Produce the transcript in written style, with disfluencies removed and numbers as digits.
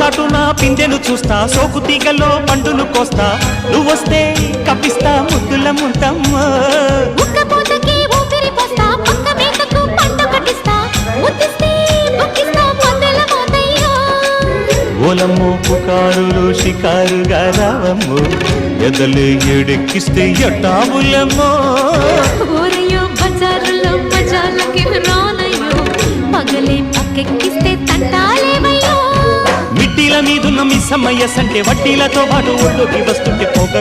చాటున పిందెను చూస్తా, సోకు తీగలో పండును కోస్తా, నువ్వొస్తే కప్పిస్తా ముద్దుల ముంతమ్మో. ఓలమ్మో పుకారులు షికారుగా రావమ్మో, ఎదలు ఎడెక్కిస్తే ఎట్టావులమ్మో. ఊరయ్యో బజారులో మజాలకి రానయ్యో, పగలే పక్కెక్కిస్తే తంటాలేవయ్యో. మిట్టిల మీదున్న మిస్సమ్మయ్య సంటే వడ్డీలతో పాటు ఒళ్ళోకి వస్తుంటే పోగ